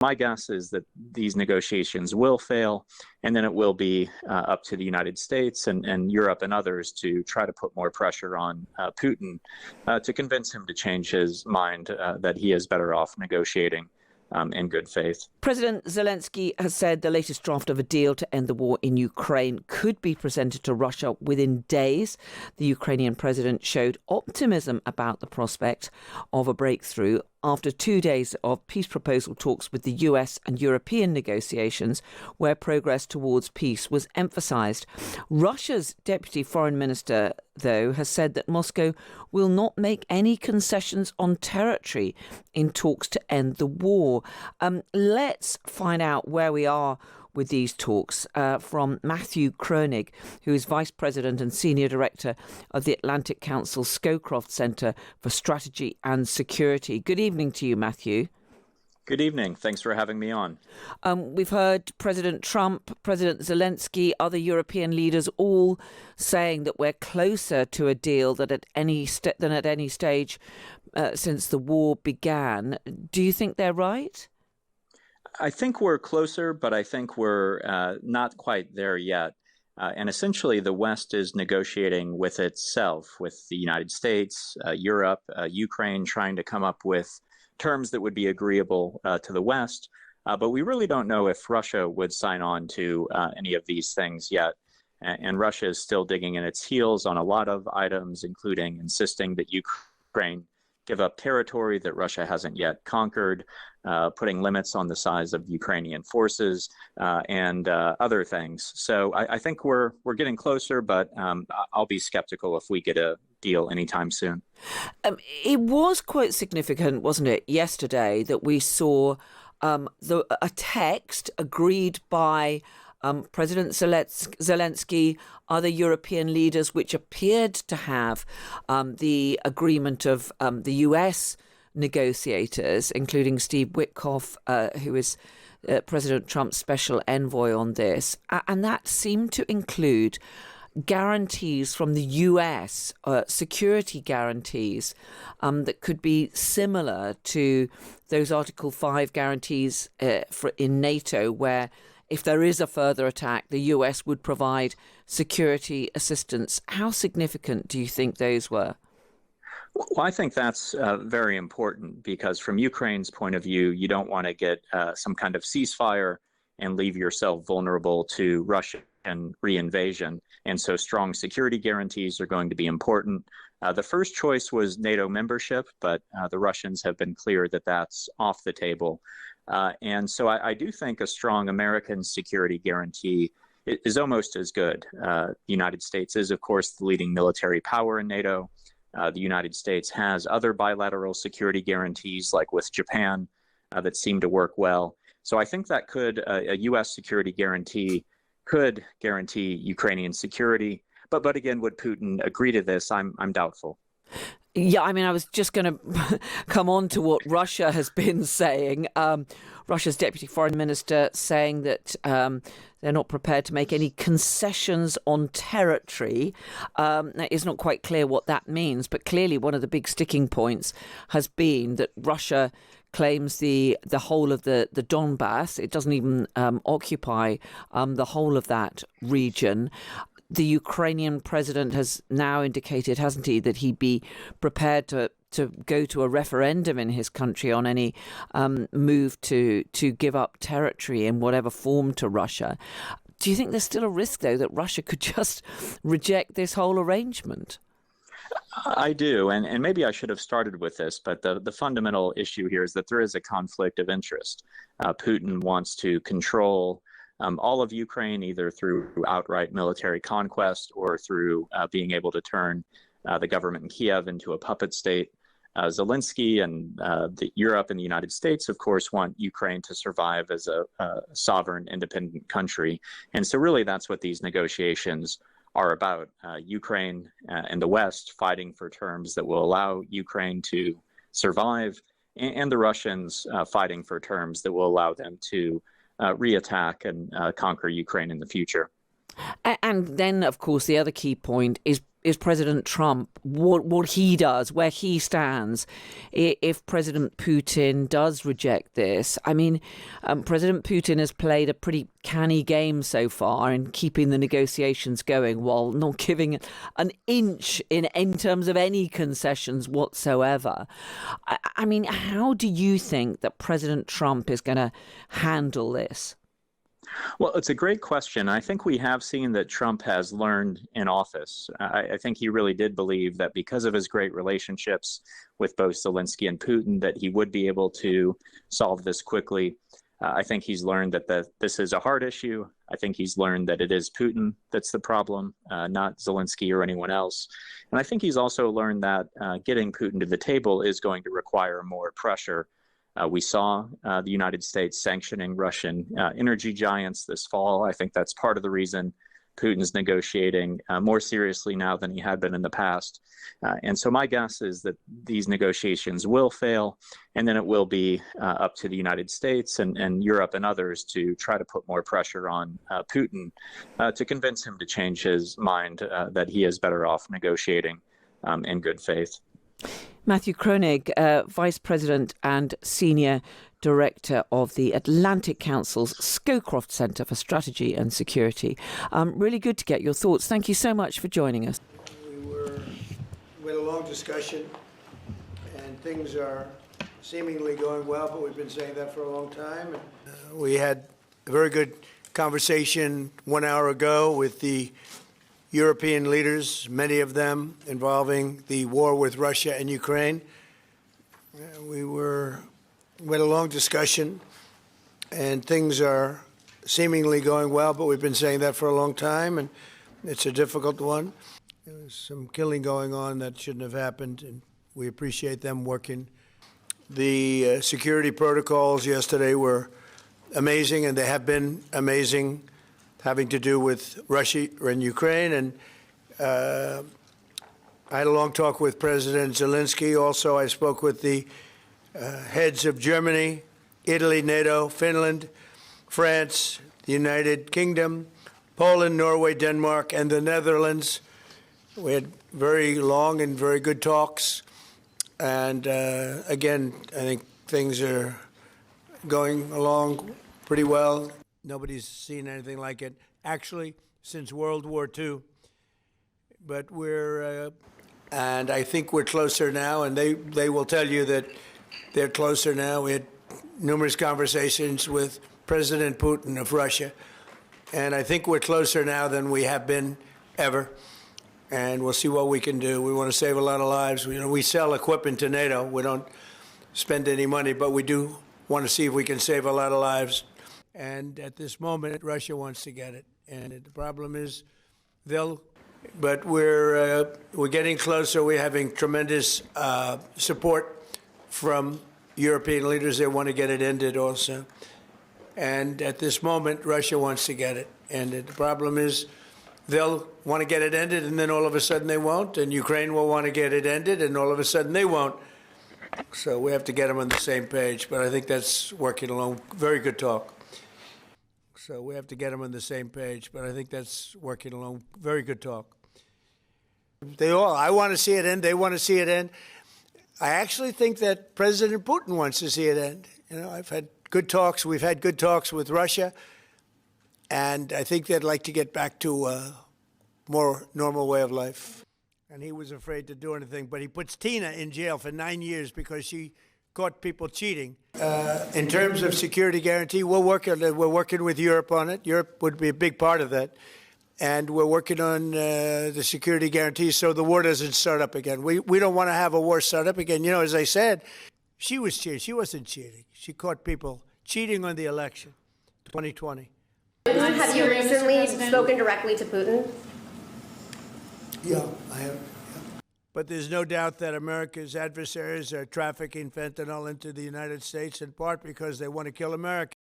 my guess is that these negotiations will fail, and then it will be up to the United States and Europe and others to try to put more pressure on Putin to convince him to change his mind that he is better off negotiating in good faith. President Zelensky has said the latest draft of a deal to end the war in Ukraine could be presented to Russia within days. The Ukrainian president showed optimism about the prospect of a breakthrough after 2 days of peace proposal talks with the US and European negotiations, where progress towards peace was emphasised. Russia's deputy foreign minister, though, has said that Moscow will not make any concessions on territory in talks to end the war. Let's find out where we are with these talks from Matthew Kroenig, who is Vice President and Senior Director of the Atlantic Council Scowcroft Centre for Strategy and Security. Good evening to you, Matthew. Good evening. Thanks for having me on. We've heard President Trump, President Zelensky, other European leaders all saying that we're closer to a deal than at any stage since the war began. Do you think they're right? I think we're closer, but I think we're not quite there yet. And essentially, the West is negotiating with itself, with the United States, Europe, Ukraine, trying to come up with terms that would be agreeable to the West. But we really don't know if Russia would sign on to any of these things yet. And Russia is still digging in its heels on a lot of items, including insisting that Ukraine give up territory that Russia hasn't yet conquered, putting limits on the size of Ukrainian forces, and other things. So I think we're getting closer, but I'll be skeptical if we get a deal anytime soon. It was quite significant, wasn't it, yesterday that we saw a text agreed by President Zelensky, other European leaders, which appeared to have the agreement of the US negotiators, including Steve Witkoff, who is President Trump's special envoy on this. And that seemed to include guarantees from the US, security guarantees that could be similar to those Article 5 guarantees in NATO, where if there is a further attack, the US would provide security assistance. How significant do you think those were? Well, I think that's very important because from Ukraine's point of view, you don't want to get some kind of ceasefire and leave yourself vulnerable to Russian reinvasion. And so strong security guarantees are going to be important. The first choice was NATO membership, but the Russians have been clear that that's off the table. And so I do think a strong American security guarantee is almost as good. The United States is, of course, the leading military power in NATO. The United States has other bilateral security guarantees, like with Japan, that seem to work well. So I think that a U.S. security guarantee could guarantee Ukrainian security. But again, would Putin agree to this? I'm doubtful. Yeah, I mean, I was just going to come on to what Russia has been saying. Russia's deputy foreign minister saying that they're not prepared to make any concessions on territory. It's not quite clear what that means, but clearly one of the big sticking points has been that Russia claims the whole of the Donbass. It doesn't even occupy the whole of that region. The Ukrainian president has now indicated, hasn't he, that he'd be prepared to go to a referendum in his country on any move to give up territory in whatever form to Russia. Do you think there's still a risk, though, that Russia could just reject this whole arrangement? I do, and maybe I should have started with this, but the fundamental issue here is that there is a conflict of interest. Putin wants to control all of Ukraine, either through outright military conquest or through being able to turn the government in Kiev into a puppet state. Zelensky and Europe and the United States, of course, want Ukraine to survive as a sovereign, independent country. And so really that's what these negotiations are about. Ukraine and the West fighting for terms that will allow Ukraine to survive, and the Russians fighting for terms that will allow them to reattack and conquer Ukraine in the future. And then, of course, the other key point is is President Trump, what he does, where he stands, if President Putin does reject this. I mean, President Putin has played a pretty canny game so far in keeping the negotiations going while not giving an inch in terms of any concessions whatsoever. I mean, how do you think that President Trump is going to handle this? Well, it's a great question. I think we have seen that Trump has learned in office. I think he really did believe that because of his great relationships with both Zelensky and Putin, that he would be able to solve this quickly. I think he's learned that this is a hard issue. I think he's learned that it is Putin that's the problem, not Zelensky or anyone else. And I think he's also learned that getting Putin to the table is going to require more pressure. We saw the United States sanctioning Russian energy giants this fall. I think that's part of the reason Putin's negotiating more seriously now than he had been in the past. And so my guess is that these negotiations will fail, and then it will be up to the United States and Europe and others to try to put more pressure on Putin to convince him to change his mind that he is better off negotiating in good faith. Matthew Kroenig, Vice President and Senior Director of the Atlantic Council's Scowcroft Centre for Strategy and Security. Really good to get your thoughts. Thank you so much for joining us. We had a long discussion, and things are seemingly going well, but we've been saying that for a long time. We had a very good conversation 1 hour ago with the European leaders, many of them involving the war with Russia and Ukraine. We had a long discussion, and things are seemingly going well, but we've been saying that for a long time, and it's a difficult one. There was some killing going on that shouldn't have happened, and we appreciate them working. The security protocols yesterday were amazing, and they have been amazing, having to do with Russia and Ukraine. And I had a long talk with President Zelensky. Also, I spoke with the heads of Germany, Italy, NATO, Finland, France, the United Kingdom, Poland, Norway, Denmark, and the Netherlands. We had very long and very good talks. And again, I think things are going along pretty well. Nobody's seen anything like it, actually, since World War II. But and I think we're closer now, and they will tell you that they're closer now. We had numerous conversations with President Putin of Russia, and I think we're closer now than we have been ever. And we'll see what we can do. We want to save a lot of lives. We sell equipment to NATO. We don't spend any money, but we do want to see if we can save a lot of lives. And at this moment, Russia wants to get it. And the problem is but we're getting closer. We're having tremendous support from European leaders. They want to get it ended also. And at this moment, Russia wants to get it. And the problem is they'll want to get it ended, and then all of a sudden they won't. And Ukraine will want to get it ended, and all of a sudden they won't. So we have to get them on the same page. But I think that's working along. Very good talk. So we have to get them on the same page. But I think that's working along. Very good talk. I want to see it end. They want to see it end. I actually think that President Putin wants to see it end. I've had good talks. We've had good talks with Russia. And I think they'd like to get back to a more normal way of life. And he was afraid to do anything. But he puts Tina in jail for 9 years because she caught people cheating. In terms of security guarantee, we're working with Europe on it. Europe would be a big part of that. And we're working on the security guarantee so the war doesn't start up again. We don't want to have a war start up again. As I said, she was cheating. She wasn't cheating. She caught people cheating on the election, 2020. Have you recently spoken directly to Putin? Yeah, I have. Yeah. But there's no doubt that America's adversaries are trafficking fentanyl into the United States, in part because they want to kill Americans.